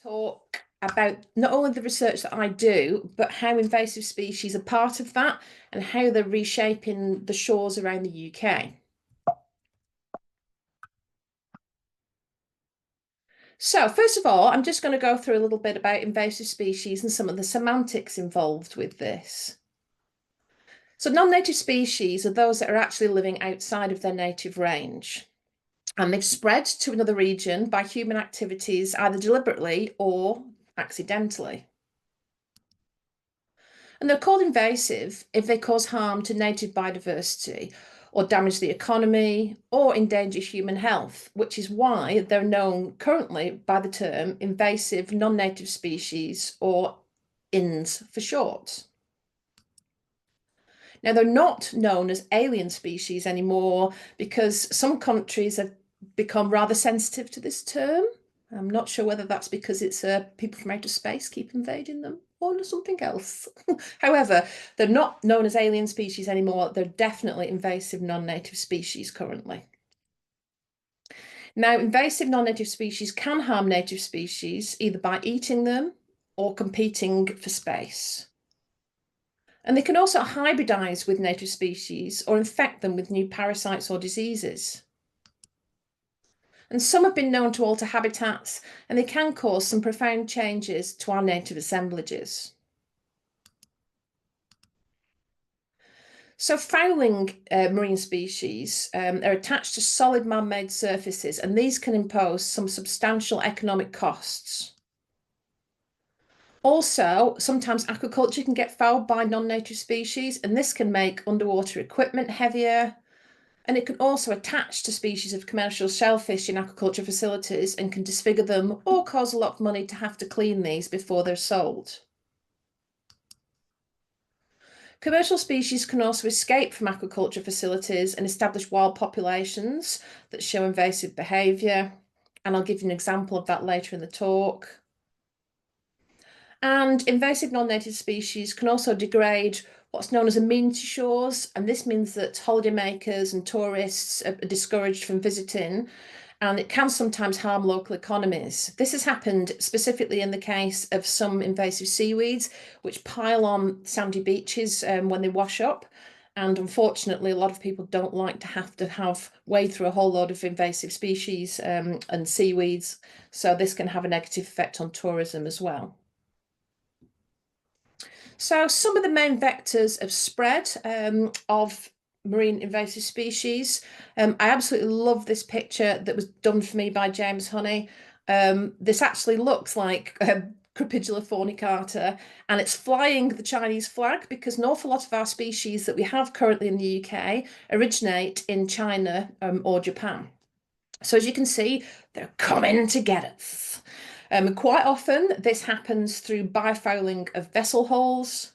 Talk about not only the research that I do, but how invasive species are part of that and how they're reshaping the shores around the UK. So first of all, I'm just going to go through a little bit about invasive species and some of the semantics involved with this. So non-native species are those that are actually living outside of their native range. And they've spread to another region by human activities, either deliberately or accidentally. And they're called invasive if they cause harm to native biodiversity or damage the economy or endanger human health, which is why they're known currently by the term invasive non-native species, or INS for short. Now, they're not known as alien species anymore because some countries have become rather sensitive to this term. I'm not sure whether that's because it's people from outer space keep invading them or something else. However, they're not known as alien species anymore. They're definitely invasive non-native species currently. Now, invasive non-native species can harm native species either by eating them or competing for space. And they can also hybridize with native species or infect them with new parasites or diseases. And some have been known to alter habitats, and they can cause some profound changes to our native assemblages. So fouling marine species are attached to solid man-made surfaces, and these can impose some substantial economic costs. Also, sometimes aquaculture can get fouled by non-native species, and this can make underwater equipment heavier. And it can also attach to species of commercial shellfish in aquaculture facilities and can disfigure them or cause a lot of money to have to clean these before they're sold. Commercial species can also escape from aquaculture facilities and establish wild populations that show invasive behaviour. And I'll give you an example of that later in the talk. And invasive non-native species can also degrade what's known as amenity shores, and this means that holidaymakers and tourists are discouraged from visiting, and it can sometimes harm local economies. This has happened specifically in the case of some invasive seaweeds, which pile on sandy beaches when they wash up. And unfortunately, a lot of people don't like to have wade through a whole load of invasive species and seaweeds. So this can have a negative effect on tourism as well. So some of the main vectors of spread of marine invasive species. I absolutely love this picture that was done for me by James Honey. This actually looks like Crepidula fornicata, and it's flying the Chinese flag because an awful lot of our species that we have currently in the UK originate in China or Japan. So as you can see, they're coming to get us. Quite often, this happens through bifouling of vessel hulls.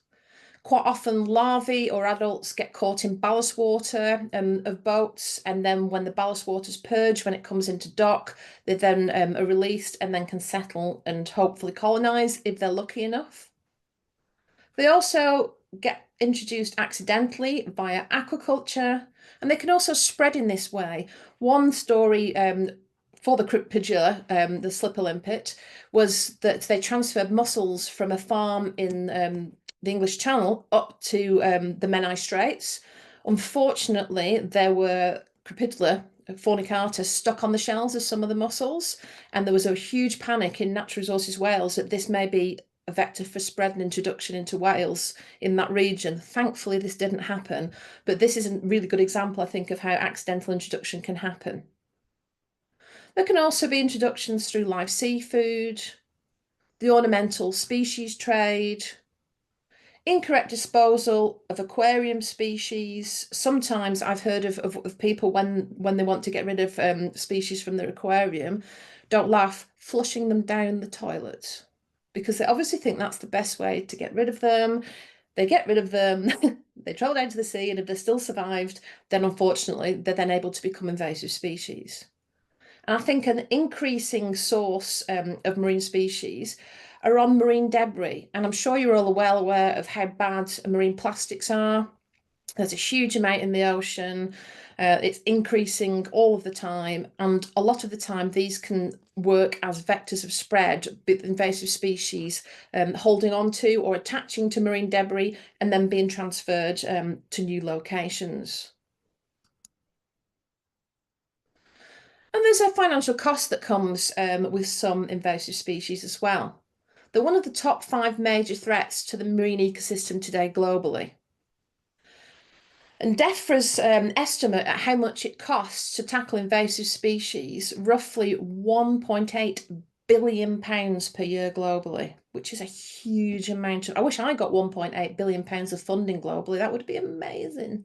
Quite often, larvae or adults get caught in ballast water of boats, and then when the ballast water's purged, when it comes into dock, they then are released and then can settle and hopefully colonize if they're lucky enough. They also get introduced accidentally via aquaculture, and they can also spread in this way. One story for the Crepidula, the slipper limpet, was that they transferred mussels from a farm in the English Channel up to the Menai Straits. Unfortunately, there were Crepidula fornicata stuck on the shells of some of the mussels, and there was a huge panic in Natural Resources Wales that this may be a vector for spread and introduction into Wales in that region. Thankfully, this didn't happen, but this is a really good example, I think, of how accidental introduction can happen. There can also be introductions through live seafood, the ornamental species trade, incorrect disposal of aquarium species. Sometimes I've heard of people when they want to get rid of species from their aquarium, don't laugh, flushing them down the toilet, because they obviously think that's the best way to get rid of them. They get rid of them, they travel down to the sea, and if they're still survived, then unfortunately they're then able to become invasive species. And I think an increasing source of marine species are on marine debris. And I'm sure you're all well aware of how bad marine plastics are. There's a huge amount in the ocean. It's increasing all of the time. And a lot of the time, these can work as vectors of spread with invasive species holding on to or attaching to marine debris and then being transferred to new locations. And there's a financial cost that comes with some invasive species as well. They're one of the top 5 major threats to the marine ecosystem today globally. And DEFRA's estimate at how much it costs to tackle invasive species, roughly £1.8 billion per year globally, which is a huge amount of, I wish I got £1.8 billion of funding globally. That would be amazing.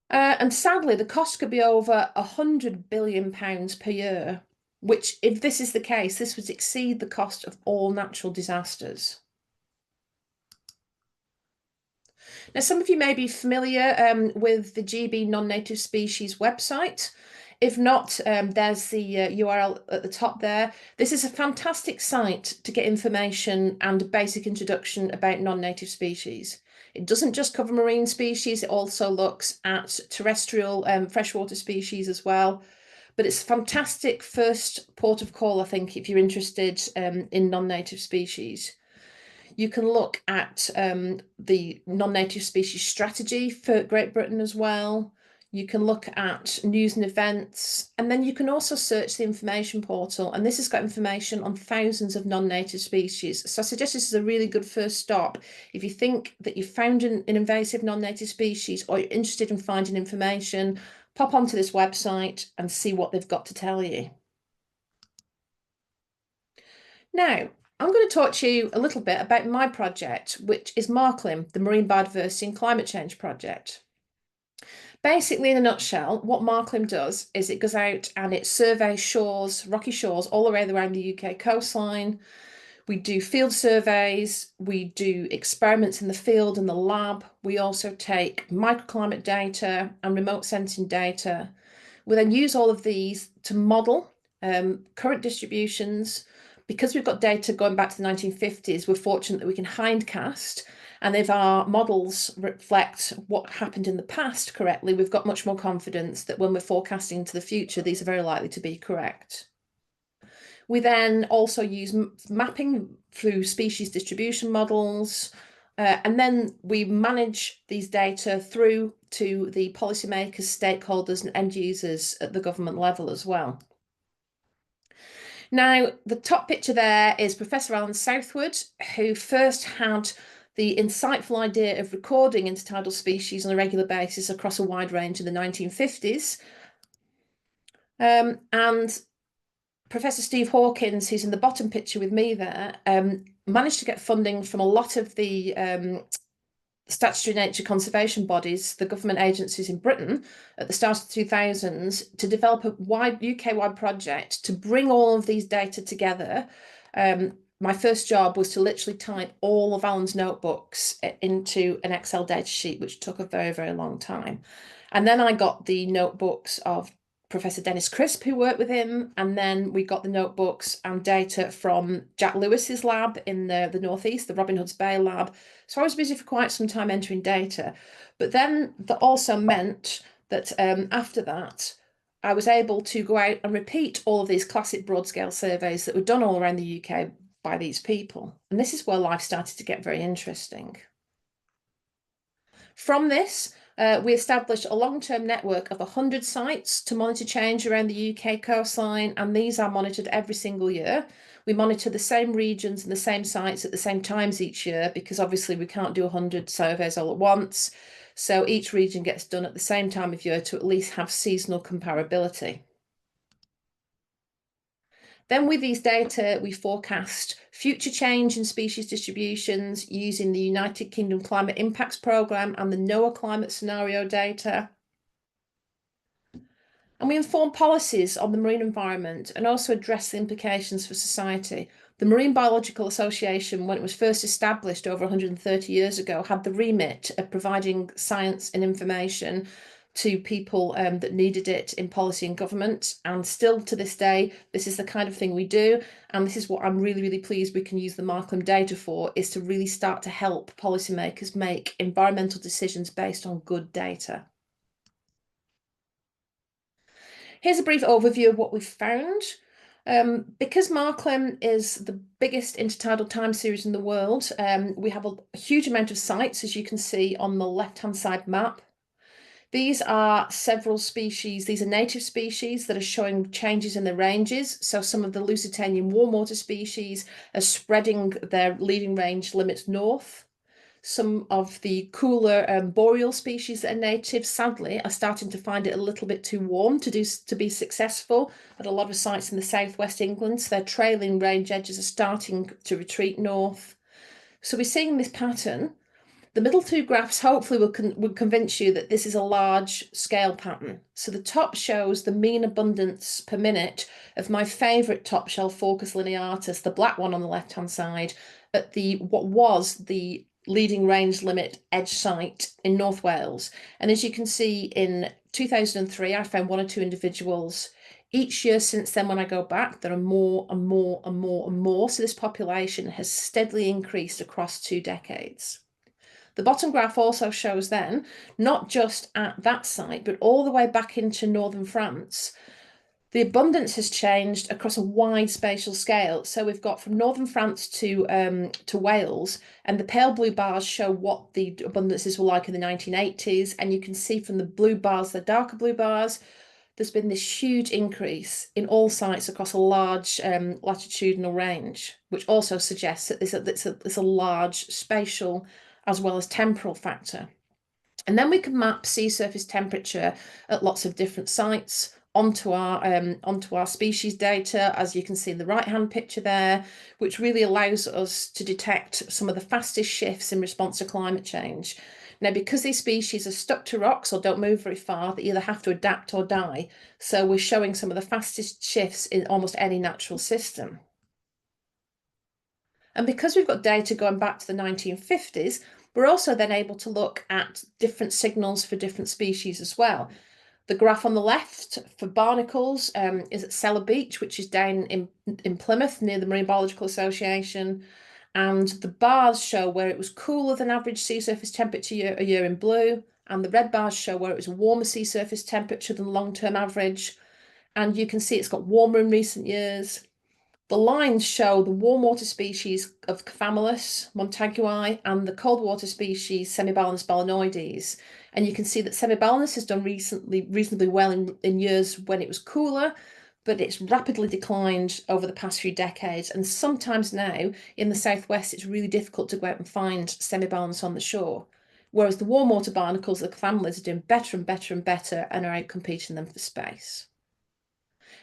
And sadly, the cost could be over £100 billion per year, which, if this is the case, this would exceed the cost of all natural disasters. Now, some of you may be familiar with the GB non-native species website. If not, there's the URL at the top there. This is a fantastic site to get information and a basic introduction about non-native species. It doesn't just cover marine species, it also looks at terrestrial freshwater species as well. But it's a fantastic first port of call, I think, if you're interested in non-native species. You can look at the non-native species strategy for Great Britain as well. You can look at news and events, and then you can also search the information portal, and this has got information on thousands of non-native species. So I suggest this is a really good first stop. If you think that you've found an invasive non-native species or you're interested in finding information, pop onto this website and see what they've got to tell you. Now, I'm going to talk to you a little bit about my project, which is MarClim, the Marine Biodiversity and Climate Change Project. Basically, in a nutshell, what MarClim does is it goes out and it surveys shores, rocky shores all around the UK coastline. We do field surveys, we do experiments in the field and the lab. We also take microclimate data and remote sensing data. We then use all of these to model current distributions. Because we've got data going back to the 1950s, we're fortunate that we can hindcast. And if our models reflect what happened in the past correctly, we've got much more confidence that when we're forecasting into the future, these are very likely to be correct. We then also use mapping through species distribution models, and then we manage these data through to the policymakers, stakeholders, and end users at the government level as well. Now, the top picture there is Professor Alan Southwood, who first had the insightful idea of recording intertidal species on a regular basis across a wide range in the 1950s. And Professor Steve Hawkins, who's in the bottom picture with me there, managed to get funding from a lot of the statutory nature conservation bodies, the government agencies in Britain at the start of the 2000s, to develop a UK-wide project to bring all of these data together. My first job was to literally type all of Alan's notebooks into an Excel data sheet, which took a very, very long time. And then I got the notebooks of Professor Dennis Crisp, who worked with him, and then we got the notebooks and data from Jack Lewis's lab in the Northeast, the Robin Hood's Bay lab. So I was busy for quite some time entering data. But then that also meant that after that, I was able to go out and repeat all of these classic broad-scale surveys that were done all around the UK by these people. And this is where life started to get very interesting. From this, we established a long-term network of 100 sites to monitor change around the UK coastline, and these are monitored every single year. We monitor the same regions and the same sites at the same times each year, because obviously we can't do 100 surveys all at once. So each region gets done at the same time of year to at least have seasonal comparability. Then with these data, we forecast future change in species distributions using the United Kingdom Climate Impacts Programme and the NOAA climate scenario data. And we inform policies on the marine environment and also address the implications for society. The Marine Biological Association, when it was first established over 130 years ago, had the remit of providing science and information to people that needed it in policy and government. And still to this day, this is the kind of thing we do. And this is what I'm really, really pleased we can use the MarClim data for, is to really start to help policymakers make environmental decisions based on good data. Here's a brief overview of what we've found. Because MarClim is the biggest intertidal time series in the world, we have a huge amount of sites, as you can see on the left-hand side map. These are several species. These are native species that are showing changes in their ranges. So some of the Lusitanian warm water species are spreading their leading range limits north. Some of the cooler boreal species that are native, sadly, are starting to find it a little bit too warm to be successful at a lot of sites in the southwest England. So their trailing range edges are starting to retreat north. So we're seeing this pattern. The middle two graphs hopefully will convince you that this is a large scale pattern. So the top shows the mean abundance per minute of my favourite top shelf Phorcus lineatus, the black one on the left hand side, at what was the leading range limit edge site in North Wales. And as you can see, in 2003 I found one or two individuals. Each year since then, when I go back, there are more and more and more and more. So this population has steadily increased across 2 decades. The bottom graph also shows then, not just at that site, but all the way back into northern France, the abundance has changed across a wide spatial scale. So we've got from northern France to Wales, and the pale blue bars show what the abundances were like in the 1980s. And you can see from the blue bars, the darker blue bars, there's been this huge increase in all sites across a large latitudinal range, which also suggests that there's a large spatial as well as temporal factor. And then we can map sea surface temperature at lots of different sites onto our species data, as you can see in the right-hand picture there, which really allows us to detect some of the fastest shifts in response to climate change. Now, because these species are stuck to rocks or don't move very far, they either have to adapt or die. So we're showing some of the fastest shifts in almost any natural system. And because we've got data going back to the 1950s, we're also then able to look at different signals for different species as well. The graph on the left for barnacles is at Cellar Beach, which is down in Plymouth near the Marine Biological Association. And the bars show where it was cooler than average sea surface temperature a year in blue. And the red bars show where it was a warmer sea surface temperature than long-term average. And you can see it's got warmer in recent years. The lines show the warm water species of Cephamelus montagui and the cold water species Semibalanus balanoides. And you can see that Semibalanus has done reasonably well in years when it was cooler, but it's rapidly declined over the past few decades. And sometimes now in the southwest, it's really difficult to go out and find Semibalanus on the shore. Whereas the warm water barnacles, the Cephamelus, are doing better and better and better and are out competing them for space.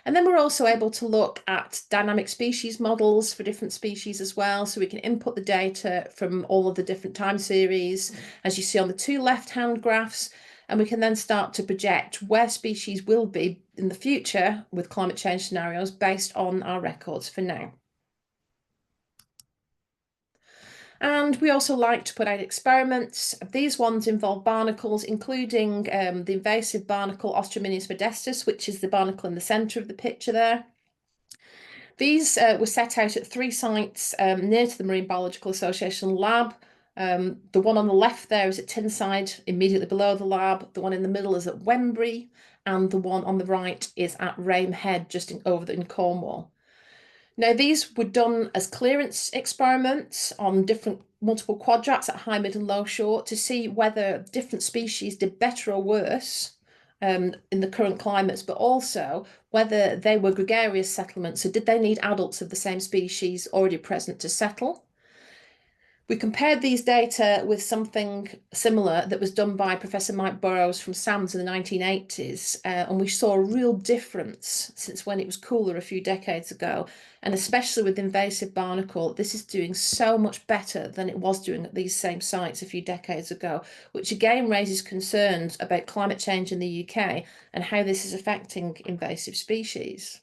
And then we're also able to look at dynamic species models for different species as well. So we can input the data from all of the different time series, as you see on the two left-hand graphs, and we can then start to project where species will be in the future with climate change scenarios based on our records for now. And we also like to put out experiments. These ones involve barnacles, including the invasive barnacle Ostrominius modestus, which is the barnacle in the centre of the picture there. These were set out at 3 sites near to the Marine Biological Association lab. The one on the left there is at Tyneside, immediately below the lab. The one in the middle is at Wembury, and the one on the right is at Rame Head, just in Cornwall. Now, these were done as clearance experiments on different multiple quadrats at high, mid and low shore to see whether different species did better or worse in the current climates, but also whether they were gregarious settlements. So did they need adults of the same species already present to settle? We compared these data with something similar that was done by Professor Mike Burrows from SAMS in the 1980s, and we saw a real difference since when it was cooler a few decades ago, and especially with invasive barnacle, this is doing so much better than it was doing at these same sites a few decades ago, which again raises concerns about climate change in the UK and how this is affecting invasive species.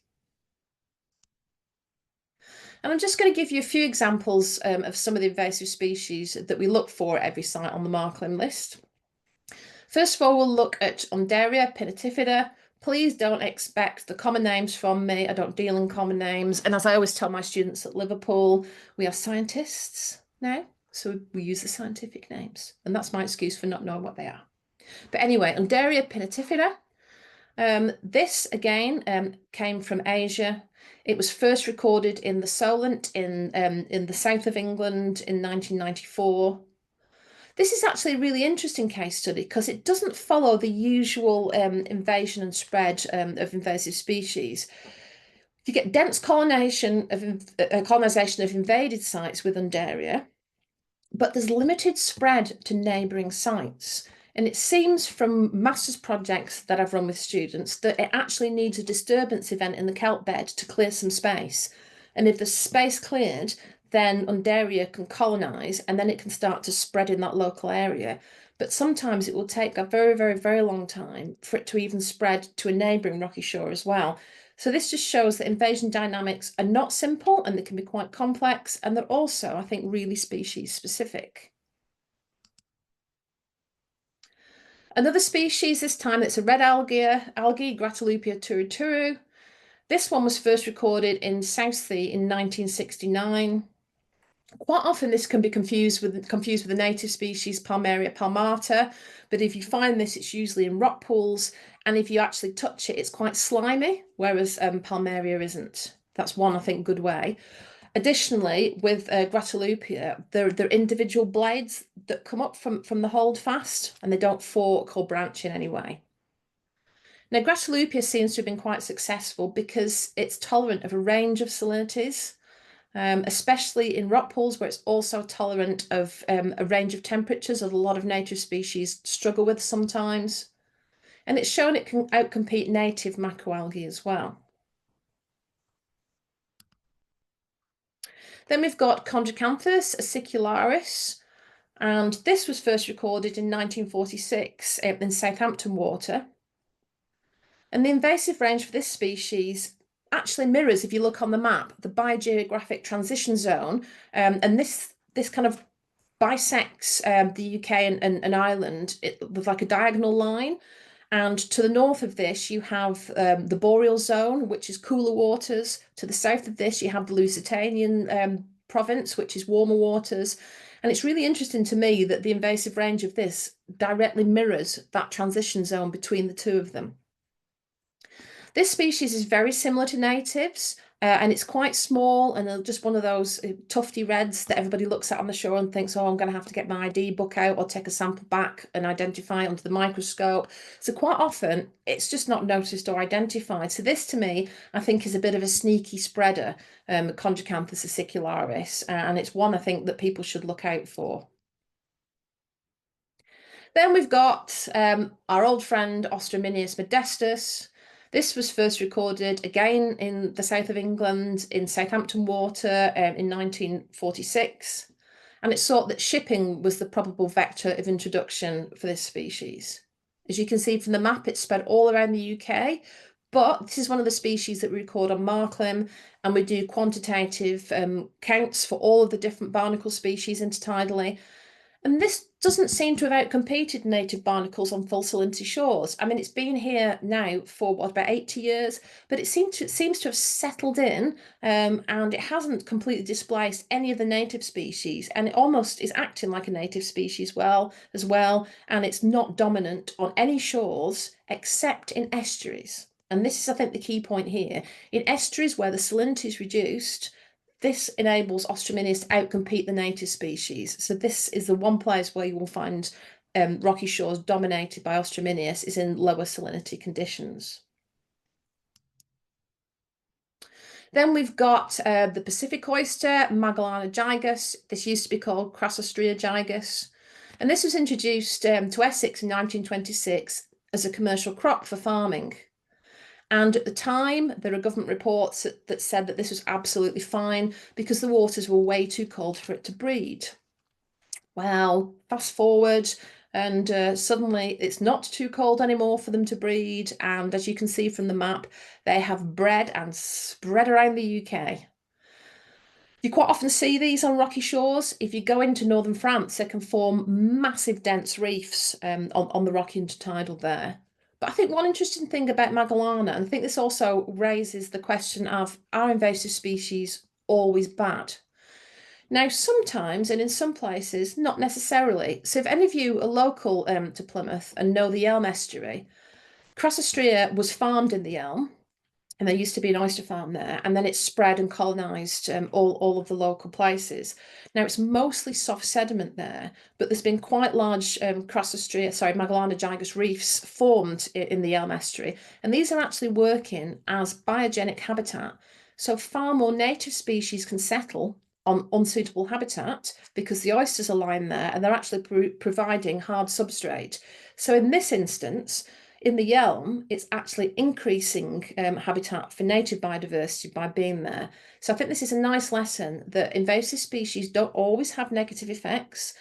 And I'm just going to give you a few examples of some of the invasive species that we look for at every site on the MarClim list. First of all, we'll look at Undaria pinnatifida. Please don't expect the common names from me. I don't deal in common names. And as I always tell my students at Liverpool, we are scientists now, so we use the scientific names. And that's my excuse for not knowing what they are. But anyway, Undaria pinnatifida. This again came from Asia. It was first recorded in the Solent in the south of England in 1994. This is actually a really interesting case study because it doesn't follow the usual invasion and spread of invasive species. You get dense colonization of invaded sites with Undaria, but there's limited spread to neighbouring sites. And it seems from master's projects that I've run with students that it actually needs a disturbance event in the kelp bed to clear some space. And if the space cleared, then Undaria can colonise and then it can start to spread in that local area. But sometimes it will take a very, very, very long time for it to even spread to a neighbouring rocky shore as well. So this just shows that invasion dynamics are not simple and they can be quite complex, and they're also, I think, really species specific. Another species this time, it's a red algae, Gratelupia turuturu. This one was first recorded in Southsea in 1969. Quite often this can be confused with the native species Palmaria palmata, but if you find this, it's usually in rock pools, and if you actually touch it, it's quite slimy, whereas Palmaria isn't. That's one, I think, good way. Additionally, with Gratelupia, they're individual blades that come up from the holdfast, and they don't fork or branch in any way. Now, Gratelupia seems to have been quite successful because it's tolerant of a range of salinities, especially in rock pools where it's also tolerant of a range of temperatures that a lot of native species struggle with sometimes. And it's shown it can outcompete native macroalgae as well. Then we've got Chondrocanthes acicularis, and this was first recorded in 1946 in Southampton water. And the invasive range for this species actually mirrors, if you look on the map, the biogeographic transition zone, and this kind of bisects the UK and Ireland with like a diagonal line. And to the north of this, you have the boreal zone, which is cooler waters. To the south of this, you have the Lusitanian province, which is warmer waters. And it's really interesting to me that the invasive range of this directly mirrors that transition zone between the two of them. This species is very similar to natives, and it's quite small and just one of those tufty reds that everybody looks at on the shore and thinks, oh, I'm going to have to get my ID book out or take a sample back and identify it under the microscope. So quite often, it's just not noticed or identified. So this, to me, I think is a bit of a sneaky spreader, Chondrocanthes acicularis, and it's one I think that people should look out for. Then we've got our old friend Ostrominius modestus. This was first recorded again in the south of England in Southampton water in 1946. And it's thought that shipping was the probable vector of introduction for this species. As you can see from the map, it's spread all around the UK, but this is one of the species that we record on MarClim, and we do quantitative counts for all of the different barnacle species intertidally. And this doesn't seem to have outcompeted native barnacles on full salinity shores. I mean, it's been here now for what, about 80 years, but it seems to have settled in, and it hasn't completely displaced any of the native species, and it almost is acting like a native species as well, and it's not dominant on any shores except in estuaries. And this is, I think, the key point here. In estuaries where the salinity is reduced, this enables Ostrominius to outcompete the native species. So this is the one place where you will find rocky shores dominated by Ostrominius is in lower salinity conditions. Then we've got the Pacific oyster, Magellana gigas. This used to be called Crassostrea gigas. And this was introduced to Essex in 1926 as a commercial crop for farming. And at the time, there are government reports that said that this was absolutely fine because the waters were way too cold for it to breed. Well, fast forward, and suddenly it's not too cold anymore for them to breed. And as you can see from the map, they have bred and spread around the UK. You quite often see these on rocky shores. If you go into northern France, they can form massive dense reefs on the rocky intertidal there. But I think one interesting thing about Magellana, and I think this also raises the question of, are invasive species always bad? Now, sometimes, and in some places, not necessarily. So if any of you are local to Plymouth and know the Elm estuary, Crassostrea was farmed in the Elm. And there used to be an oyster farm there, and then it spread and colonised all of the local places. Now it's mostly soft sediment there, but there's been quite large Magellana gigas reefs formed in the Elm estuary, and these are actually working as biogenic habitat. So far more native species can settle on unsuitable habitat because the oysters are lying there and they're actually providing hard substrate. So in this instance, in the Yelm, it's actually increasing habitat for native biodiversity by being there. So I think this is a nice lesson that invasive species don't always have negative effects,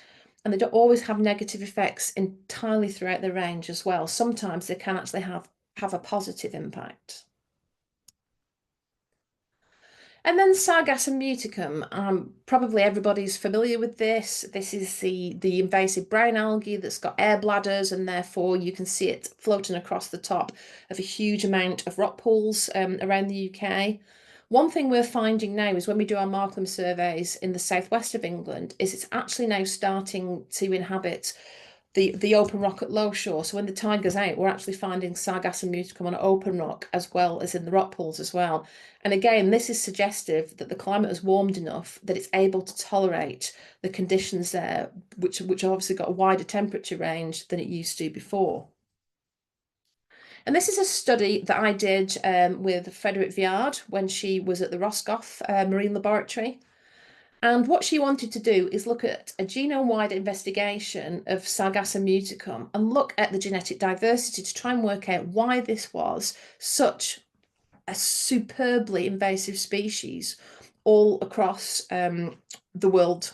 and they don't always have negative effects entirely throughout their range as well. Sometimes they can actually have a positive impact. And then Sargassum muticum, probably everybody's familiar with this. This is the invasive brown algae that's got air bladders, and therefore you can see it floating across the top of a huge amount of rock pools around the UK. One thing we're finding now is when we do our MarClim surveys in the southwest of England, is it's actually now starting to inhabit the open rock at low shore. So when the tide goes out, we're actually finding Sargassum muticum on open rock as well as in the rock pools as well. And again, this is suggestive that the climate has warmed enough that it's able to tolerate the conditions there, which obviously got a wider temperature range than it used to before. And this is a study that I did with Frederick Viard when she was at the Roscoff Marine Laboratory. And what she wanted to do is look at a genome-wide investigation of Sargassum muticum and look at the genetic diversity to try and work out why this was such a superbly invasive species all across the world,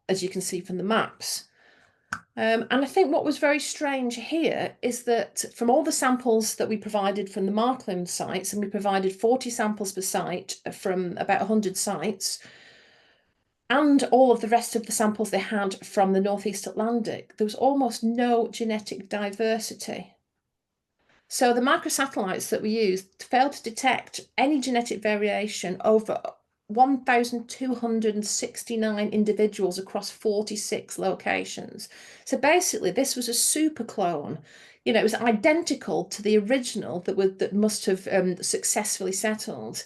as you can see from the maps. And I think what was very strange here is that from all the samples that we provided from the MarClim sites, and we provided 40 samples per site from about 100 sites, and all of the rest of the samples they had from the Northeast Atlantic, there was almost no genetic diversity. So the microsatellites that we used failed to detect any genetic variation over 1,269 individuals across 46 locations. So basically, this was a super clone. You know, it was identical to the original that must have successfully settled.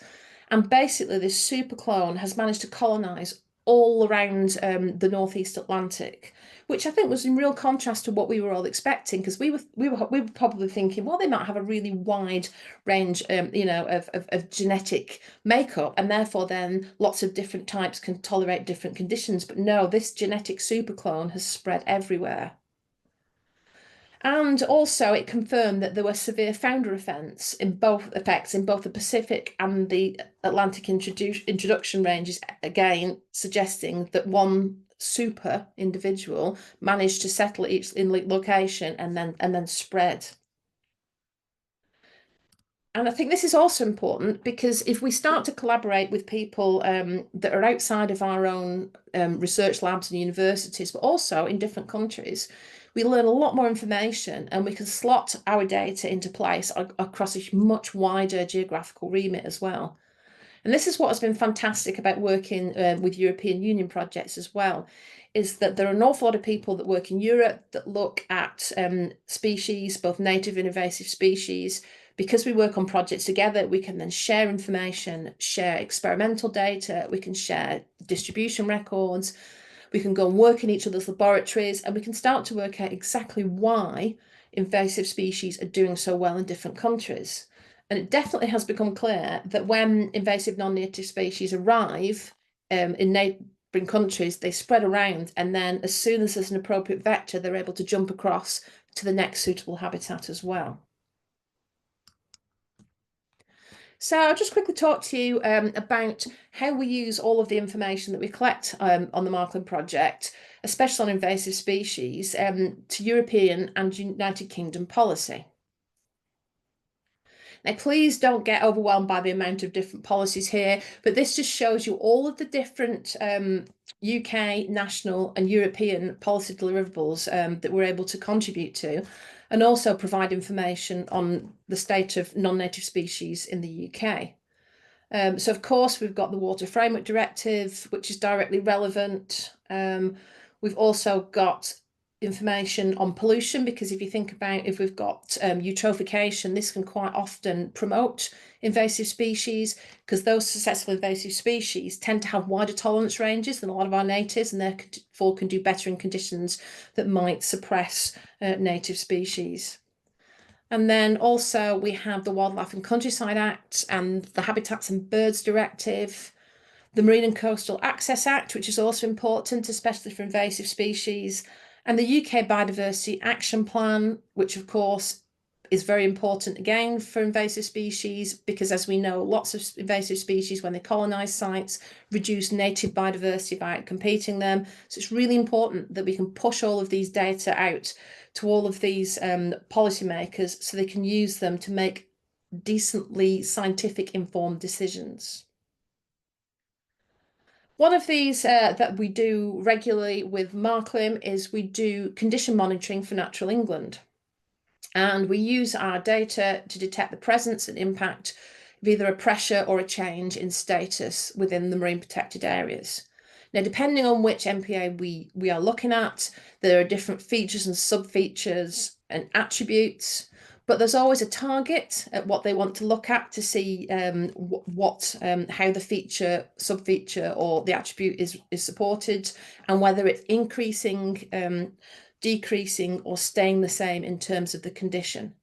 And basically, this super clone has managed to colonize all around the Northeast Atlantic, which I think was in real contrast to what we were all expecting, because we were probably thinking, well, they might have a really wide range, of genetic makeup, and therefore then lots of different types can tolerate different conditions. But no, this genetic superclone has spread everywhere. And also it confirmed that there were severe founder effects in both the Pacific and the Atlantic introduction ranges, again suggesting that one super individual managed to settle each in location and then spread. And I think this is also important because if we start to collaborate with people that are outside of our own research labs and universities, but also in different countries, we learn a lot more information and we can slot our data into place across a much wider geographical remit as well. And this is what has been fantastic about working with European Union projects as well, is that there are an awful lot of people that work in Europe that look at species, both native and invasive species. Because we work on projects together, we can then share information, share experimental data, we can share distribution records, we can go and work in each other's laboratories, and we can start to work out exactly why invasive species are doing so well in different countries. And it definitely has become clear that when invasive non-native species arrive in neighbouring countries, they spread around, and then as soon as there's an appropriate vector, they're able to jump across to the next suitable habitat as well. So I'll just quickly talk to you about how we use all of the information that we collect on the MarClim project, especially on invasive species, to European and United Kingdom policy. Now, please don't get overwhelmed by the amount of different policies here, but this just shows you all of the different UK, national and European policy deliverables that we're able to contribute to, and also provide information on the state of non-native species in the UK. So of course, we've got the Water Framework Directive, which is directly relevant. We've also got information on pollution, because if you think about, if we've got eutrophication, this can quite often promote invasive species, because those successful invasive species tend to have wider tolerance ranges than a lot of our natives, and therefore can do better in conditions that might suppress native species. And then also we have the Wildlife and Countryside Act and the Habitats and Birds Directive, the Marine and Coastal Access Act, which is also important, especially for invasive species, and the UK Biodiversity Action Plan, which of course is very important again for invasive species, because as we know, lots of invasive species, when they colonize sites, reduce native biodiversity by competing them. So it's really important that we can push all of these data out to all of these policymakers so they can use them to make decently scientific informed decisions. One of these that we do regularly with MarClim is we do condition monitoring for natural England. And we use our data to detect the presence and impact of either a pressure or a change in status within the marine protected areas. Now, depending on which MPA we are looking at, there are different features and sub-features and attributes, but there's always a target at what they want to look at to see how the feature, sub-feature, or the attribute is supported, and whether it's increasing, decreasing, or staying the same in terms of the condition.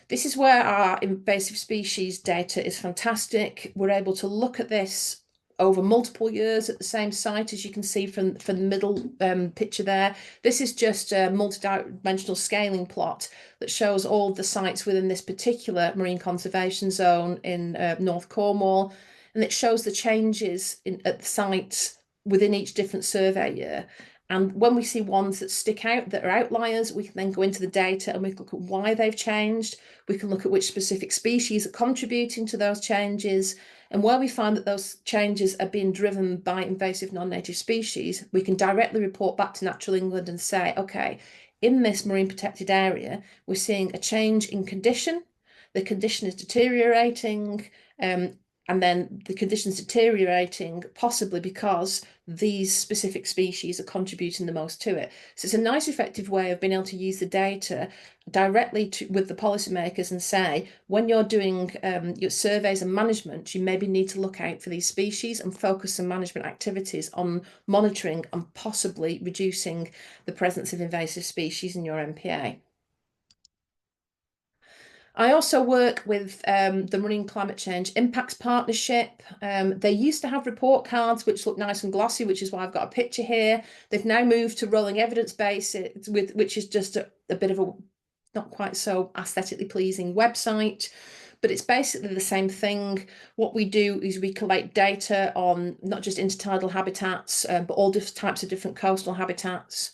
This is where our invasive species data is fantastic. We're able to look at this over multiple years at the same site, as you can see from the middle picture there. This is just a multi-dimensional scaling plot that shows all the sites within this particular marine conservation zone in North Cornwall, and it shows the changes at the sites within each different survey year. And when we see ones that stick out, that are outliers, we can then go into the data and we can look at why they've changed. We can look at which specific species are contributing to those changes. And where we find that those changes are being driven by invasive non-native species, we can directly report back to Natural England and say, okay, in this marine protected area, we're seeing a change in condition. The condition is deteriorating, and then the condition's deteriorating possibly because these specific species are contributing the most to it. So it's a nice effective way of being able to use the data directly with the policymakers and say, when you're doing your surveys and management, you maybe need to look out for these species and focus some management activities on monitoring and possibly reducing the presence of invasive species in your MPA. I also work with the Marine Climate Change Impacts Partnership. They used to have report cards which look nice and glossy, which is why I've got a picture here. They've now moved to rolling evidence base, which is just a bit of a not quite so aesthetically pleasing website, but it's basically the same thing. What we do is we collect data on not just intertidal habitats, but all different types of different coastal habitats.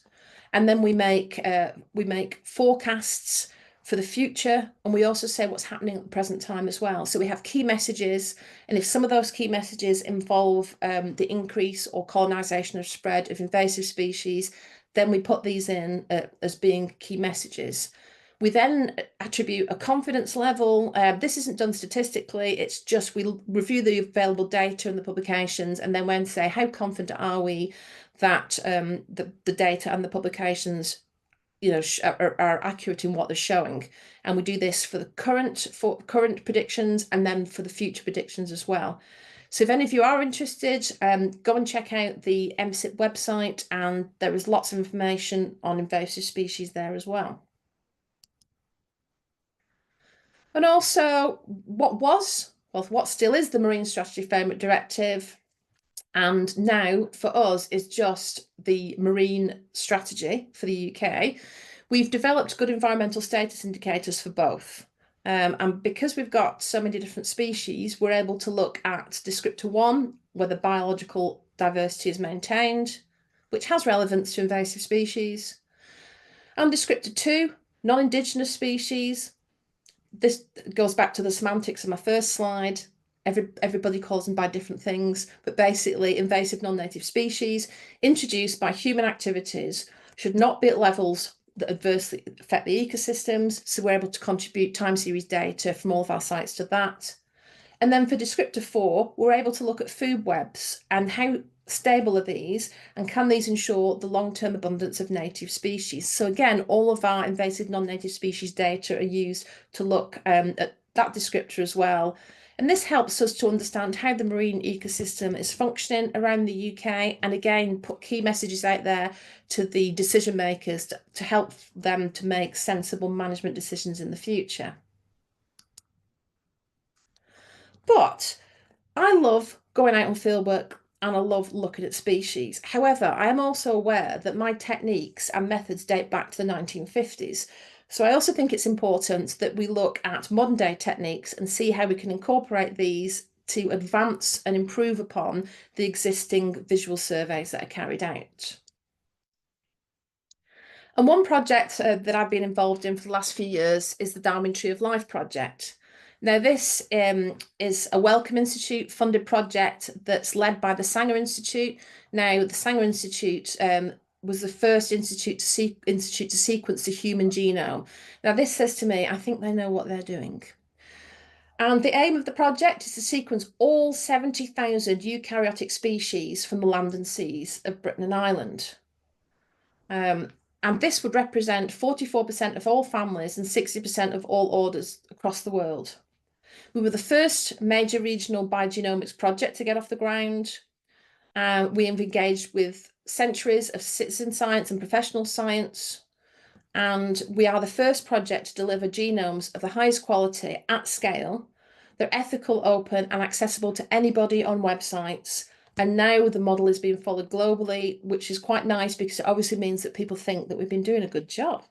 And then we make forecasts for the future, and we also say what's happening at the present time as well. So we have key messages, and if some of those key messages involve the increase or colonization or spread of invasive species, then we put these in as being key messages. We then attribute a confidence level. This isn't done statistically, it's just we review the available data and the publications, and then when say how confident are we that the data and the publications are accurate in what they're showing. And we do this for the current predictions and then for the future predictions as well. So if any of you are interested, go and check out the MSIP website, and there is lots of information on invasive species there as well. And also what still is the Marine Strategy Framework Directive, and now for us is just the marine strategy for the UK. We've developed good environmental status indicators for both. And because we've got so many different species, we're able to look at descriptor 1, whether biological diversity is maintained, which has relevance to invasive species. And descriptor 2, non-Indigenous species. This goes back to the semantics of my first slide. Everybody calls them by different things, but basically invasive non-native species introduced by human activities should not be at levels that adversely affect the ecosystems. So we're able to contribute time series data from all of our sites to that. And then for descriptor 4, we're able to look at food webs and how stable are these, and can these ensure the long-term abundance of native species. So again, all of our invasive non-native species data are used to look at that descriptor as well. And this helps us to understand how the marine ecosystem is functioning around the UK, and again, put key messages out there to the decision makers to help them to make sensible management decisions in the future. But I love going out on fieldwork and I love looking at species. However, I am also aware that my techniques and methods date back to the 1950s. So I also think it's important that we look at modern day techniques and see how we can incorporate these to advance and improve upon the existing visual surveys that are carried out. And one project that I've been involved in for the last few years is the Darwin Tree of Life project. Now, this is a Wellcome Institute funded project that's led by the Sanger Institute. Now, the Sanger Institute was the first institute to sequence the human genome. Now, this says to me, I think they know what they're doing. And the aim of the project is to sequence all 70,000 eukaryotic species from the land and seas of Britain and Ireland. And this would represent 44% of all families and 60% of all orders across the world. We were the first major regional biogenomics project to get off the ground. We have engaged with centuries of citizen science and professional science. And we are the first project to deliver genomes of the highest quality at scale. They're ethical, open, and accessible to anybody on websites. And now the model is being followed globally, which is quite nice because it obviously means that people think that we've been doing a good job.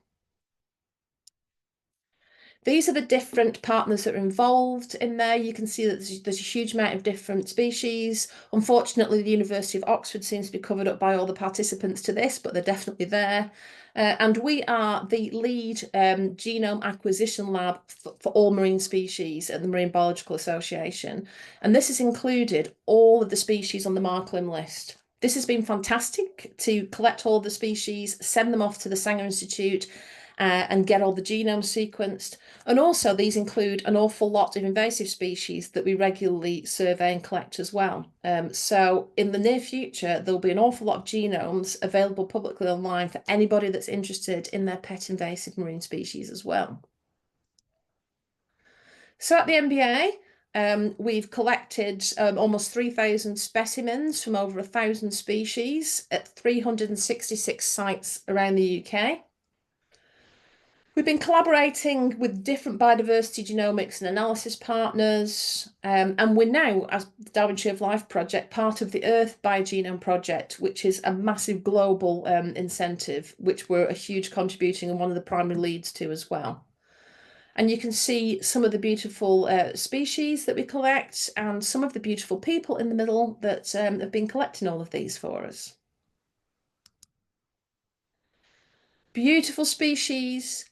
These are the different partners that are involved in there. You can see that there's a huge amount of different species. Unfortunately, the University of Oxford seems to be covered up by all the participants to this, but they're definitely there. And we are the lead genome acquisition lab for all marine species at the Marine Biological Association. And this has included all of the species on the MarClim list. This has been fantastic to collect all the species, send them off to the Sanger Institute, and get all the genomes sequenced. And also these include an awful lot of invasive species that we regularly survey and collect as well. So in the near future, there'll be an awful lot of genomes available publicly online for anybody that's interested in their pet invasive marine species as well. So at the MBA, we've collected almost 3,000 specimens from over 1,000 species at 366 sites around the UK. We've been collaborating with different biodiversity genomics and analysis partners, and we're now, as the Darwin Tree of Life project, part of the Earth Biogenome Project, which is a massive global incentive, which we're a huge contributing and one of the primary leads to as well. And you can see some of the beautiful species that we collect and some of the beautiful people in the middle that have been collecting all of these for us. Beautiful species,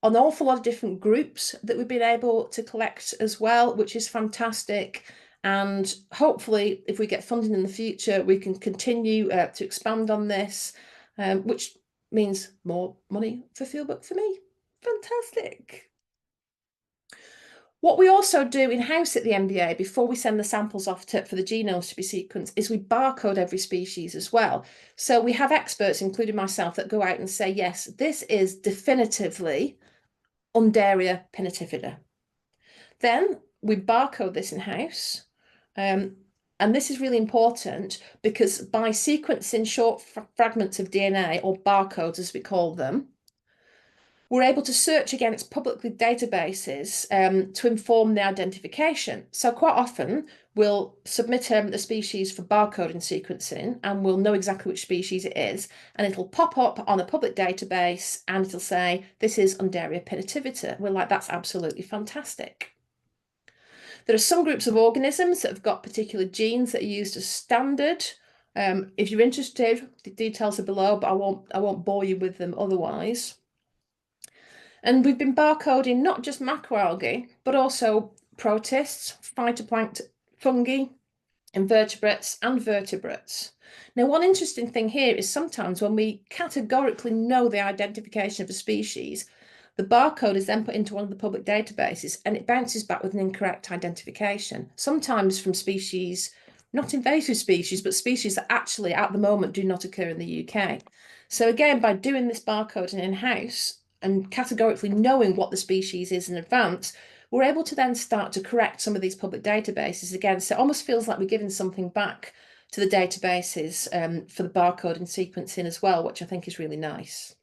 an awful lot of different groups that we've been able to collect as well, which is fantastic. And hopefully, if we get funding in the future, we can continue to expand on this, which means more money for fieldwork for me. Fantastic. What we also do in-house at the MBA before we send the samples off for the genomes to be sequenced is we barcode every species as well. So we have experts, including myself, that go out and say, yes, this is definitively Undaria pinnatifida. Then we barcode this in-house. And this is really important because by sequencing short fragments of DNA, or barcodes as we call them, we're able to search against publicly databases to inform the identification. So quite often we'll submit a species for barcoding sequencing and we'll know exactly which species it is, and it'll pop up on a public database and it'll say, this is Undaria pinnatifida. We're like, that's absolutely fantastic. There are some groups of organisms that have got particular genes that are used as standard. If you're interested, the details are below, but I won't bore you with them otherwise. And we've been barcoding not just macroalgae, but also protists, phytoplankton, fungi, invertebrates, and vertebrates. Now, one interesting thing here is sometimes when we categorically know the identification of a species, The barcode is then put into one of the public databases and it bounces back with an incorrect identification, sometimes from species, not invasive species, but species that actually at the moment do not occur in the UK. So again, by doing this barcoding in-house and categorically knowing what the species is in advance, we're able to then start to correct some of these public databases again. So it almost feels like we're giving something back to the databases for the barcode and sequencing as well, which I think is really nice.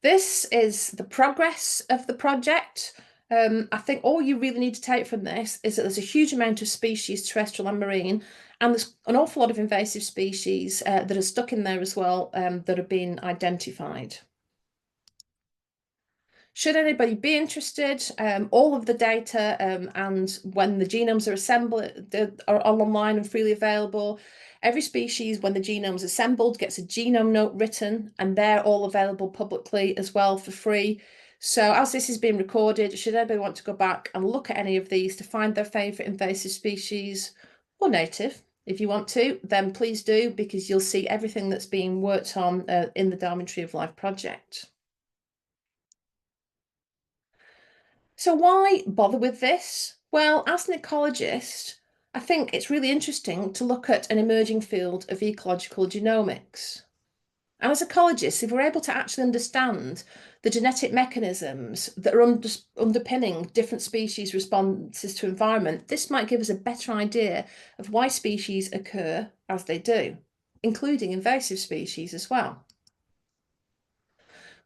This is the progress of the project. I think all you really need to take from this is that there's a huge amount of species, terrestrial and marine, and there's an awful lot of invasive species that are stuck in there as well that are being identified. Should anybody be interested, all of the data and when the genomes are assembled are online and freely available. Every species, when the genome's assembled, gets a genome note written, and they're all available publicly as well for free. So as this is being recorded, should anybody want to go back and look at any of these to find their favourite invasive species or native, if you want to, then please do, because you'll see everything that's being worked on in the Darwin Tree of Life project. So why bother with this? Well, as an ecologist, I think it's really interesting to look at an emerging field of ecological genomics. And as ecologists, if we're able to actually understand the genetic mechanisms that are underpinning different species' responses to environment, this might give us a better idea of why species occur as they do, including invasive species as well.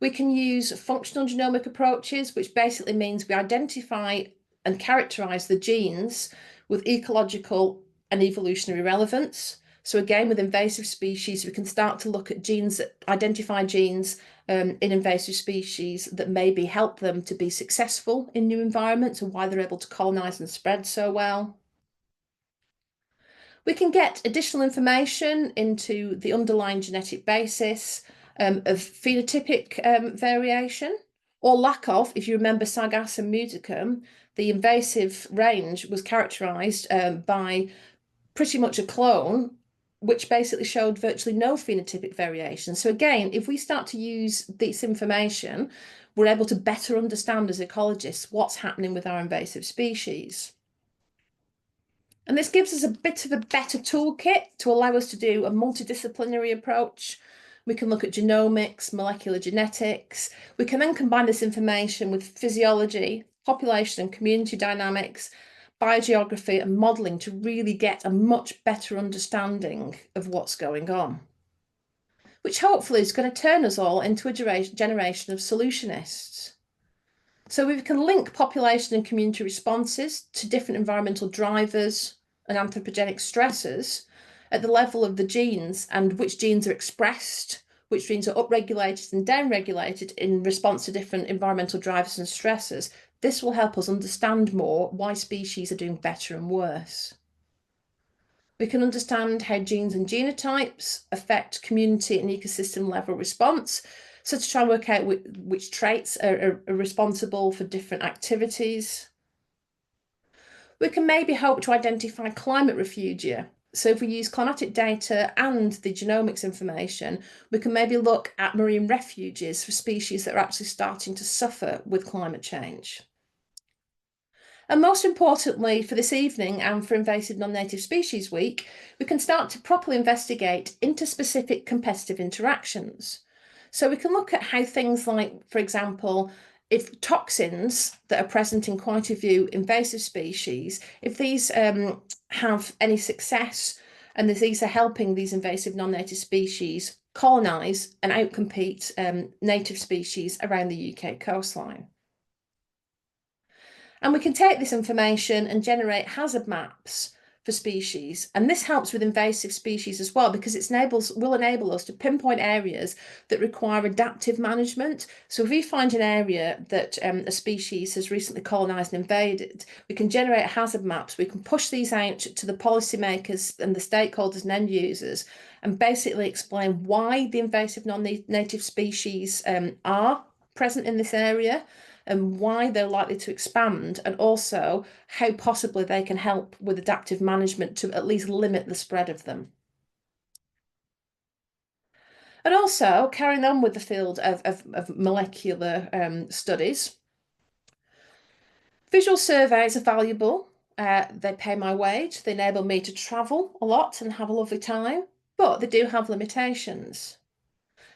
We can use functional genomic approaches, which basically means we identify and characterize the genes with ecological and evolutionary relevance. So again, with invasive species, we can start to look at genes, identify genes in invasive species that maybe help them to be successful in new environments and why they're able to colonize and spread so well. We can get additional information into the underlying genetic basis of phenotypic variation or lack of. If you remember Sargassum muticum, the invasive range was characterized by pretty much a clone, which basically showed virtually no phenotypic variation. So again, if we start to use this information, we're able to better understand as ecologists what's happening with our invasive species. And this gives us a bit of a better toolkit to allow us to do a multidisciplinary approach. We can look at genomics, molecular genetics. We can then combine this information with physiology, population and community dynamics, biogeography and modelling to really get a much better understanding of what's going on, which hopefully is going to turn us all into a generation of solutionists. So we can link population and community responses to different environmental drivers and anthropogenic stressors at the level of the genes and which genes are expressed, which genes are upregulated and downregulated in response to different environmental drivers and stressors. This will help us understand more why species are doing better and worse. We can understand how genes and genotypes affect community and ecosystem level response. So to try and work out which traits are responsible for different activities. We can maybe hope to identify climate refugia. So if we use climatic data and the genomics information, we can maybe look at marine refuges for species that are actually starting to suffer with climate change. And most importantly, for this evening and for Invasive Non-Native Species Week, we can start to properly investigate interspecific competitive interactions. So we can look at how things like, for example, if toxins that are present in quite a few invasive species, if these have any success and these are helping these invasive non-native species colonize and outcompete native species around the UK coastline. And we can take this information and generate hazard maps for species. And this helps with invasive species as well, because it will enable us to pinpoint areas that require adaptive management. So if we find an area that a species has recently colonised and invaded, we can generate hazard maps. We can push these out to the policymakers and the stakeholders and end users and basically explain why the invasive non-native species are present in this area and why they're likely to expand, and also how possibly they can help with adaptive management to at least limit the spread of them. And also, carrying on with the field of molecular studies, visual surveys are valuable. They pay my wage, they enable me to travel a lot and have a lovely time, but they do have limitations.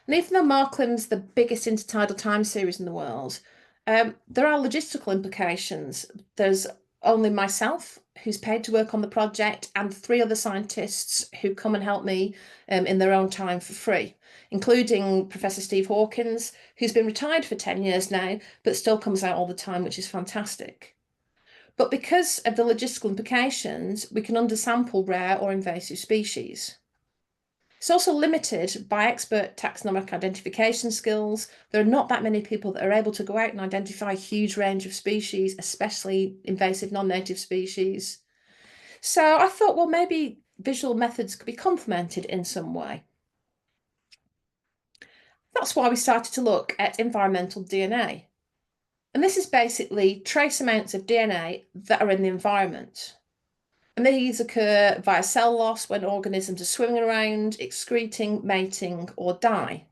And even though MarClim's the biggest intertidal time series in the world, there are logistical implications. There's only myself who's paid to work on the project and 3 other scientists who come and help me in their own time for free, including Professor Steve Hawkins, who's been retired for 10 years now, but still comes out all the time, which is fantastic. But because of the logistical implications, we can undersample rare or invasive species. It's also limited by expert taxonomic identification skills. There are not that many people that are able to go out and identify a huge range of species, especially invasive non-native species. So I thought, well, maybe visual methods could be complemented in some way. That's why we started to look at environmental DNA. And this is basically trace amounts of DNA that are in the environment. And these occur via cell loss when organisms are swimming around, excreting, mating, or die.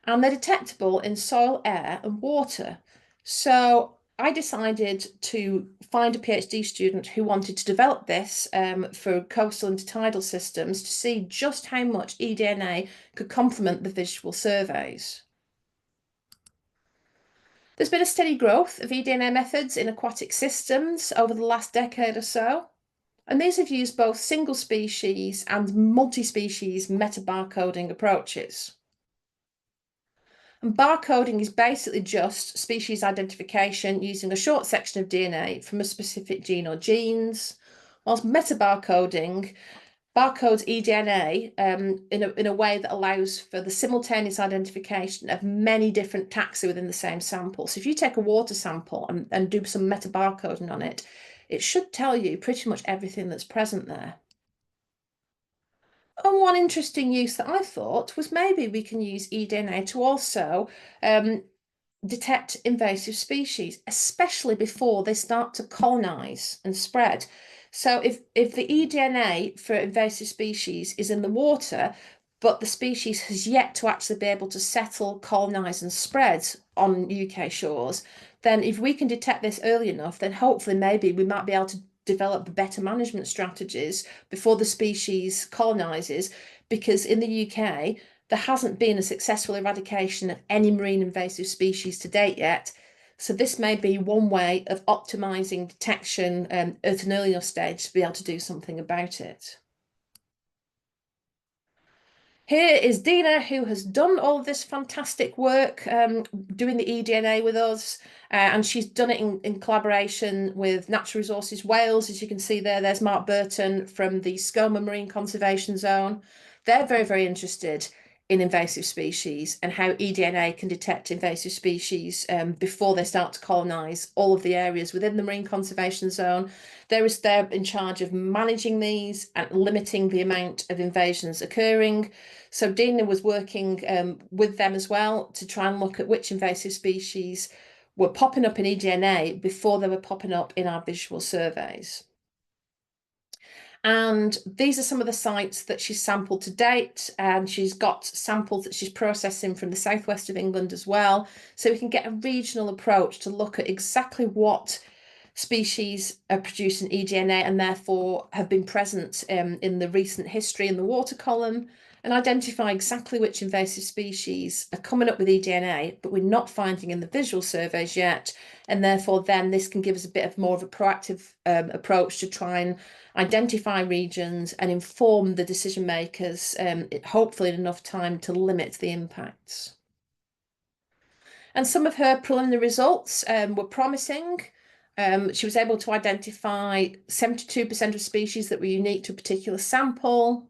And they're detectable in soil, air, and water. So I decided to find a PhD student who wanted to develop this for coastal intertidal systems to see just how much eDNA could complement the visual surveys. There's been a steady growth of eDNA methods in aquatic systems over the last decade or so. And these have used both single species and multi-species metabarcoding approaches. And barcoding is basically just species identification using a short section of DNA from a specific gene or genes, whilst metabarcoding barcodes eDNA in a way that allows for the simultaneous identification of many different taxa within the same sample. So if you take a water sample and do some metabarcoding on it, it should tell you pretty much everything that's present there. And one interesting use that I thought was maybe we can use eDNA to also detect invasive species, especially before they start to colonize and spread. So if the eDNA for invasive species is in the water, but the species has yet to actually be able to settle, colonize, and spread on UK shores, then if we can detect this early enough, then hopefully maybe we might be able to develop better management strategies before the species colonizes, because in the UK, there hasn't been a successful eradication of any marine invasive species to date yet. So this may be one way of optimizing detection at an early enough stage to be able to do something about it. Here is Dina, who has done all of this fantastic work doing the eDNA with us, and she's done it in collaboration with Natural Resources Wales. As you can see there's Mark Burton from the Skoma Marine Conservation Zone. They're very, very interested in invasive species and how eDNA can detect invasive species before they start to colonise all of the areas within the Marine Conservation Zone. They're in charge of managing these and limiting the amount of invasions occurring. So Dina was working with them as well to try and look at which invasive species were popping up in eDNA before they were popping up in our visual surveys. And these are some of the sites that she's sampled to date, and she's got samples that she's processing from the southwest of England as well. So we can get a regional approach to look at exactly what species are producing eDNA and therefore have been present in the recent history in the water column, and identify exactly which invasive species are coming up with eDNA, but we're not finding in the visual surveys yet. And therefore then this can give us a bit of more of a proactive approach to try and identify regions and inform the decision makers, hopefully in enough time to limit the impacts. And some of her preliminary results were promising. She was able to identify 72% of species that were unique to a particular sample.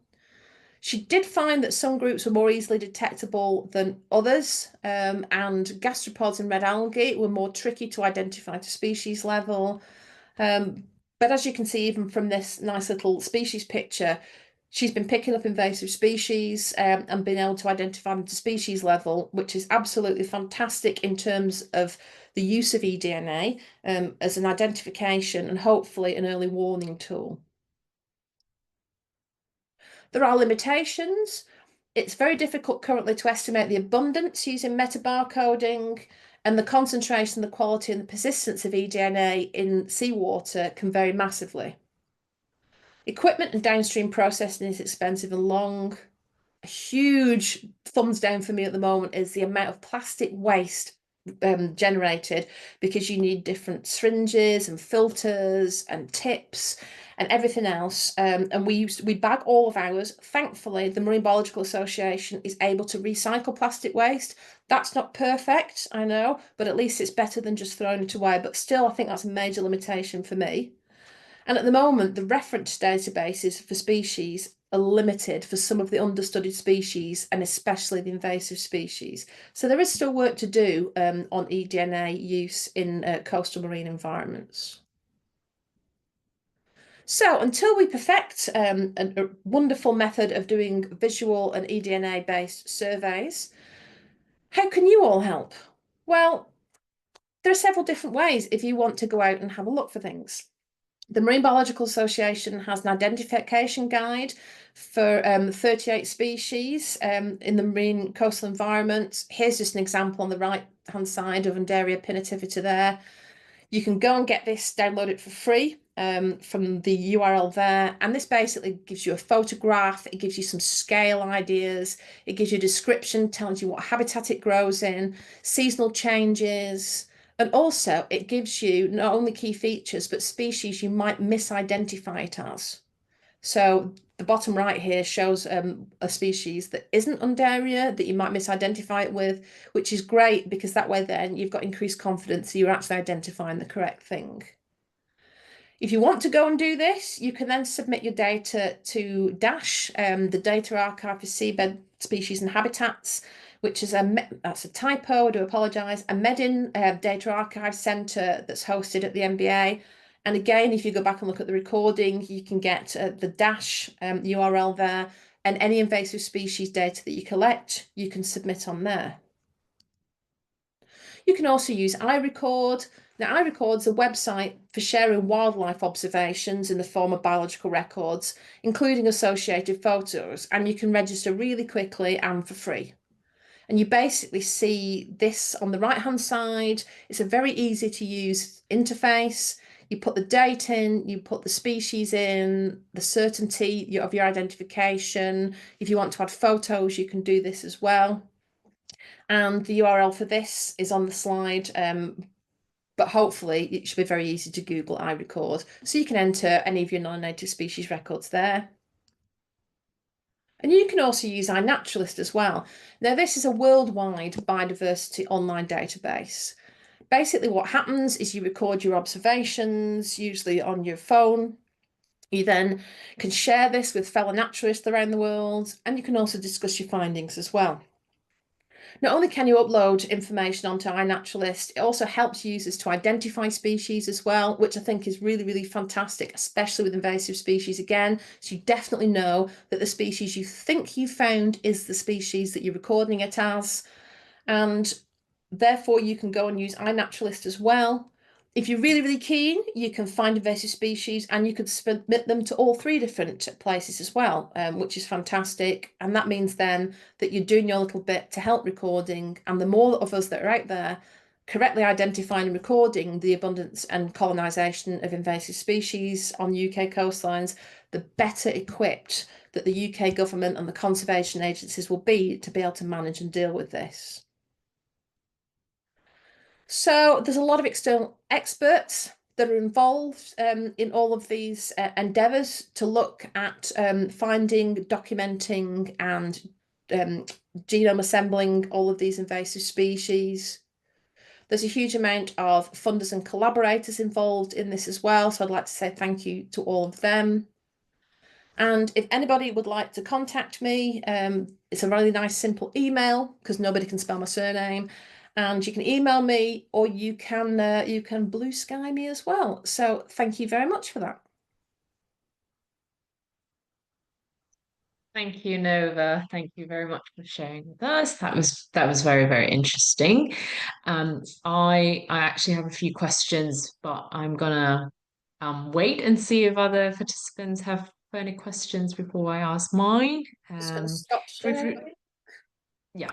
She did find that some groups were more easily detectable than others, and gastropods and red algae were more tricky to identify to species level. But as you can see, even from this nice little species picture, she's been picking up invasive species and being able to identify them to species level, which is absolutely fantastic in terms of the use of eDNA as an identification and hopefully an early warning tool. There are limitations. It's very difficult currently to estimate the abundance using metabarcoding, and the concentration, the quality, and the persistence of eDNA in seawater can vary massively. Equipment and downstream processing is expensive and long. A huge thumbs down for me at the moment is the amount of plastic waste generated, because you need different syringes and filters and tips and everything else. And we bag all of ours. Thankfully, the Marine Biological Association is able to recycle plastic waste. That's not perfect, I know, but at least it's better than just throwing it away. But still, I think that's a major limitation for me. And at the moment, the reference databases for species are limited for some of the understudied species, and especially the invasive species. So there is still work to do on eDNA use in coastal marine environments. So until we perfect a wonderful method of doing visual and eDNA-based surveys, how can you all help? Well, there are several different ways if you want to go out and have a look for things. The Marine Biological Association has an identification guide for 38 species in the marine coastal environment. Here's just an example on the right-hand side of Undaria pinnativita there. You can go and get this, download it for free from the URL there. And this basically gives you a photograph, it gives you some scale ideas, it gives you a description, tells you what habitat it grows in, seasonal changes, and also it gives you not only key features, but species you might misidentify it as. So the bottom right here shows a species that isn't Undaria that you might misidentify it with, which is great because that way then you've got increased confidence that you're actually identifying the correct thing. If you want to go and do this, you can then submit your data to DASH, the Data Archive for Seabed Species and Habitats, which is that's a typo, I do apologise, a MEDIN Data Archive Centre that's hosted at the MBA. And again, if you go back and look at the recording, you can get the DASH URL there, and any invasive species data that you collect, you can submit on there. You can also use iRecord. Now, iRecord's a website for sharing wildlife observations in the form of biological records, including associated photos, and you can register really quickly and for free. And you basically see this on the right-hand side. It's a very easy to use interface. You put the date in, you put the species in, the certainty of your identification. If you want to add photos, you can do this as well. And the URL for this is on the slide, but hopefully it should be very easy to Google iRecord. So you can enter any of your non-native species records there. And you can also use iNaturalist as well. Now, this is a worldwide biodiversity online database. Basically, what happens is you record your observations, usually on your phone. You then can share this with fellow naturalists around the world, and you can also discuss your findings as well. Not only can you upload information onto iNaturalist, it also helps users to identify species as well, which I think is really, really fantastic, especially with invasive species again. So you definitely know that the species you think you found is the species that you're recording it as. And therefore, you can go and use iNaturalist as well. If you're really, really keen, you can find invasive species and you could submit them to all 3 different places as well, which is fantastic. And that means then that you're doing your little bit to help recording. And the more of us that are out there correctly identifying and recording the abundance and colonisation of invasive species on UK coastlines, the better equipped that the UK government and the conservation agencies will be able to manage and deal with this. So there's a lot of external experts that are involved in all of these endeavours to look at finding, documenting and genome assembling all of these invasive species. There's a huge amount of funders and collaborators involved in this as well, so I'd like to say thank you to all of them. And if anybody would like to contact me, it's a really nice simple email because nobody can spell my surname. And you can email me, or you can blue sky me as well. So thank you very much for that. Thank you, Nova. Thank you very much for sharing with us. That was very, very interesting. I actually have a few questions, but I'm gonna wait and see if other participants have for any questions before I ask mine. Just going to stop sharing. Yeah,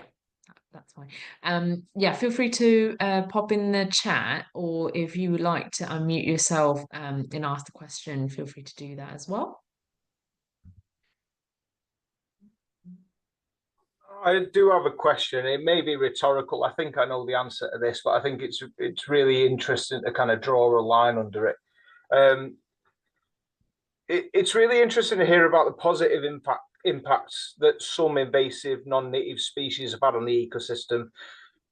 that's fine. Yeah, feel free to pop in the chat, or if you would like to unmute yourself and ask the question, feel free to do that as well. I do have a question. It may be rhetorical. I think I know the answer to this, but I think it's really interesting to kind of draw a line under it. It's really interesting to hear about the positive impacts that some invasive non-native species have had on the ecosystem,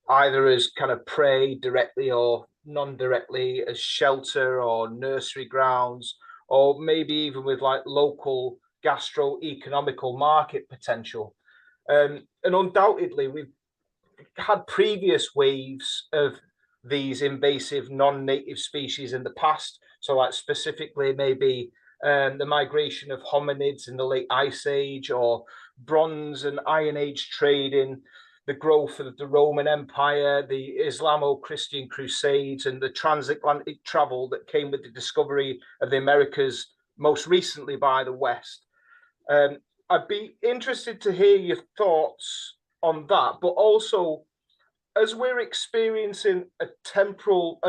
either as kind of prey directly or non-directly, as shelter or nursery grounds, or maybe even with like local gastro-economical market potential. And undoubtedly, we've had previous waves of these invasive non-native species in the past. So like specifically maybe the migration of hominids in the late Ice Age, or Bronze and Iron Age trading, the growth of the Roman Empire, the Islamo-Christian Crusades, and the transatlantic travel that came with the discovery of the Americas, most recently by the West. I'd be interested to hear your thoughts on that, but also, as we're experiencing as temporal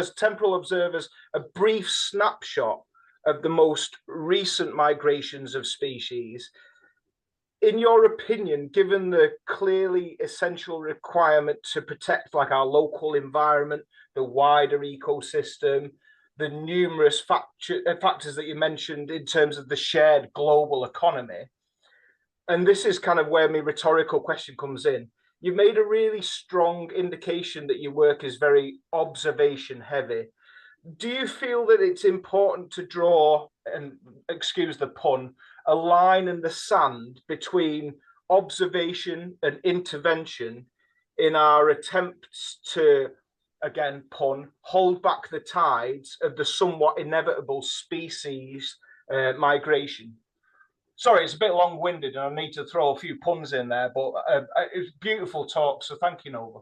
observers, a brief snapshot of the most recent migrations of species, in your opinion, given the clearly essential requirement to protect like our local environment, the wider ecosystem, the numerous factors that you mentioned in terms of the shared global economy, and this is kind of where my rhetorical question comes in. You've made a really strong indication that your work is very observation heavy. Do you feel that it's important to draw, and excuse the pun, a line in the sand between observation and intervention in our attempts to, again, pun, hold back the tides of the somewhat inevitable species migration? Sorry, it's a bit long-winded and I need to throw a few puns in there, but it was beautiful talk, so thank you, Nova.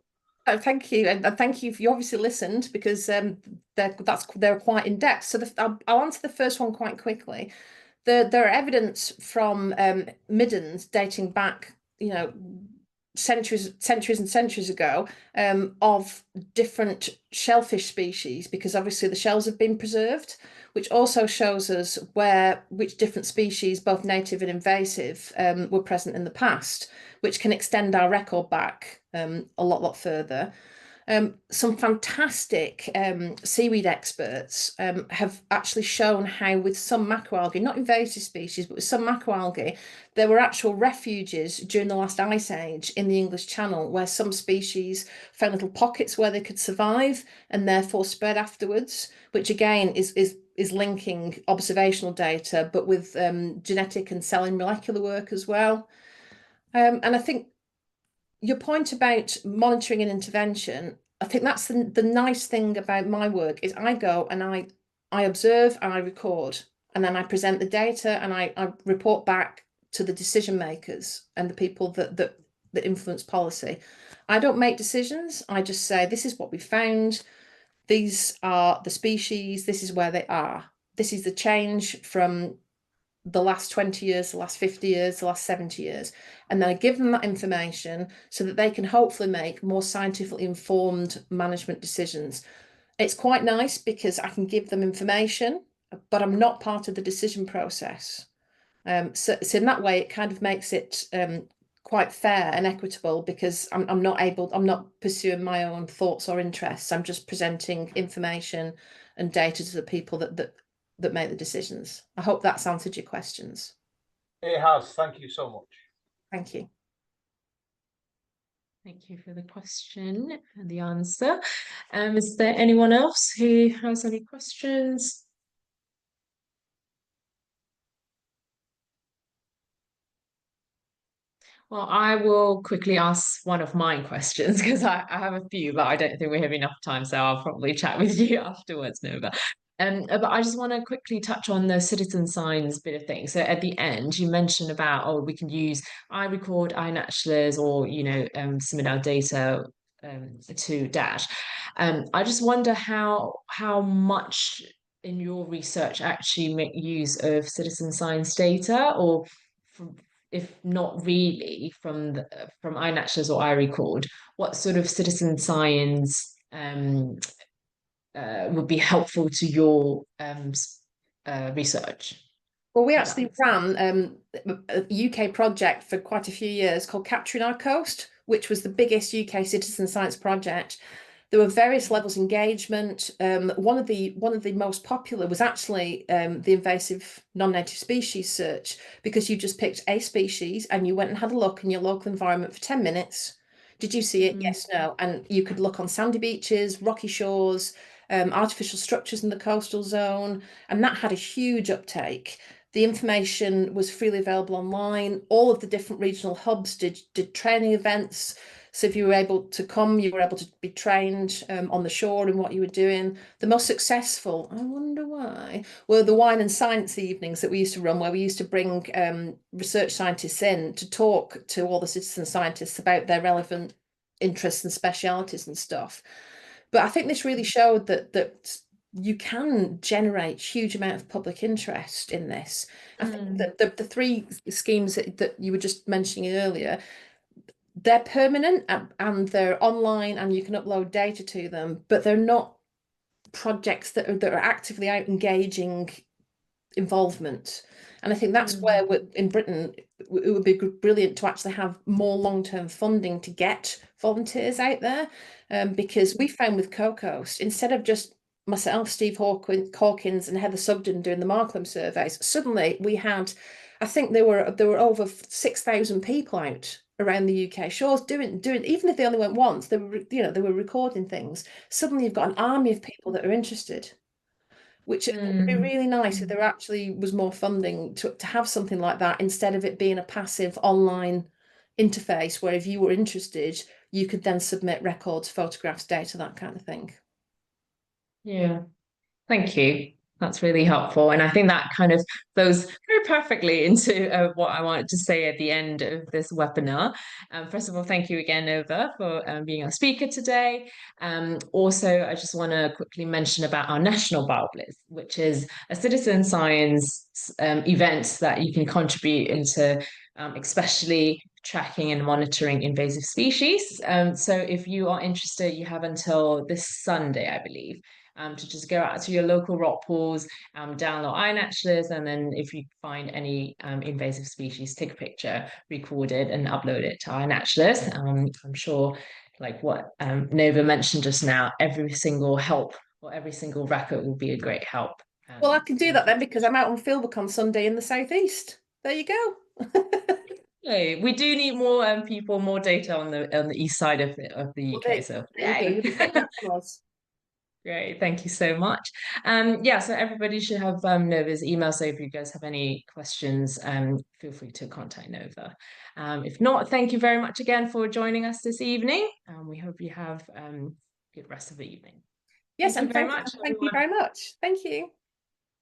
Oh, thank you, and thank you. You obviously listened, because they're quite in depth. So I'll answer the first one quite quickly. There are evidence from middens dating back, centuries and centuries ago, of different shellfish species, because obviously the shells have been preserved, which also shows us which different species, both native and invasive, were present in the past, which can extend our record back a lot further. Some fantastic seaweed experts have actually shown how with some macroalgae, not invasive species, but with some macroalgae, there were actual refuges during the last ice age in the English Channel, where some species found little pockets where they could survive and therefore spread afterwards, which again is linking observational data, but with genetic and cell and molecular work as well. And I think your point about monitoring and intervention, I think that's the nice thing about my work, is I go and I observe and I record, and then I present the data and I report back to the decision makers and the people that influence policy. I don't make decisions. I just say, this is what we found. These are the species. This is where they are. This is the change from the last 20 years, the last 50 years, the last 70 years. And then I give them that information so that they can hopefully make more scientifically informed management decisions. It's quite nice because I can give them information, but I'm not part of the decision process. So in that way, it kind of makes it quite fair and equitable, because I'm not pursuing my own thoughts or interests. I'm just presenting information and data to the people that make the decisions. I hope that's answered your questions. It has. Thank you so much. Thank you. Thank you for the question and the answer. Is there anyone else who has any questions? Well, I will quickly ask one of my questions, because I have a few, but I don't think we have enough time, so I'll probably chat with you afterwards, Nova. But I just want to quickly touch on the citizen science bit of things. So at the end, you mentioned about, oh, we can use iRecord, iNaturalist, or similar data to Dash. I just wonder how much in your research actually make use of citizen science data, or if not really from iNaturalist or iRecord, what sort of citizen science would be helpful to your research? Well, we actually ran a UK project for quite a few years called Capturing Our Coast, which was the biggest UK citizen science project. There were various levels of engagement. One of the most popular was actually the invasive non-native species search, because you just picked a species and you went and had a look in your local environment for 10 minutes. Did you see it? Yes, no. And you could look on sandy beaches, rocky shores, artificial structures in the coastal zone, and that had a huge uptake. The information was freely available online. All of the different regional hubs did training events. So if you were able to come, you were able to be trained on the shore in what you were doing. The most successful, I wonder why, were the wine and science evenings that we used to run, where we used to bring research scientists in to talk to all the citizen scientists about their relevant interests and specialities and stuff. But I think this really showed that you can generate huge amount of public interest in this. I think that the three schemes that you were just mentioning earlier, they're permanent and they're online and you can upload data to them, but they're not projects that are actively out engaging involvement. And I think that's where in Britain it would be brilliant to actually have more long-term funding to get volunteers out there, because we found with CoCoast, instead of just myself, Steve Hawkins and Heather Sugden doing the MarClim surveys, suddenly we had, I think there were over 6,000 people out around the UK shores doing, even if they only went once, they were, they were recording things. Suddenly you've got an army of people that are interested, which would be really nice if there actually was more funding to have something like that, instead of it being a passive online interface where if you were interested, you could then submit records, photographs, data, that kind of thing. Yeah, thank you. That's really helpful. And I think that kind of goes very perfectly into what I wanted to say at the end of this webinar. First of all, thank you again, Nova, for being our speaker today. Also, I just want to quickly mention about our national BioBlitz, which is a citizen science event that you can contribute into, especially tracking and monitoring invasive species. So if you are interested, you have until this Sunday, I believe, to just go out to your local rock pools, download iNaturalist, and then if you find any invasive species, take a picture, record it, and upload it to iNaturalist. I'm sure, like what Nova mentioned just now, every single help or every single record will be a great help. Well, I can do that then, because I'm out on fieldwork on Sunday in the southeast. There you go. Hey, we do need more people, more data on the east side of the UK. So yay. Great, thank you so much. Yeah, so everybody should have Nova's email. So if you guys have any questions, feel free to contact Nova. If not, thank you very much again for joining us this evening. We hope you have a good rest of the evening. Yes, thank you very and much. thank you very much. Thank you.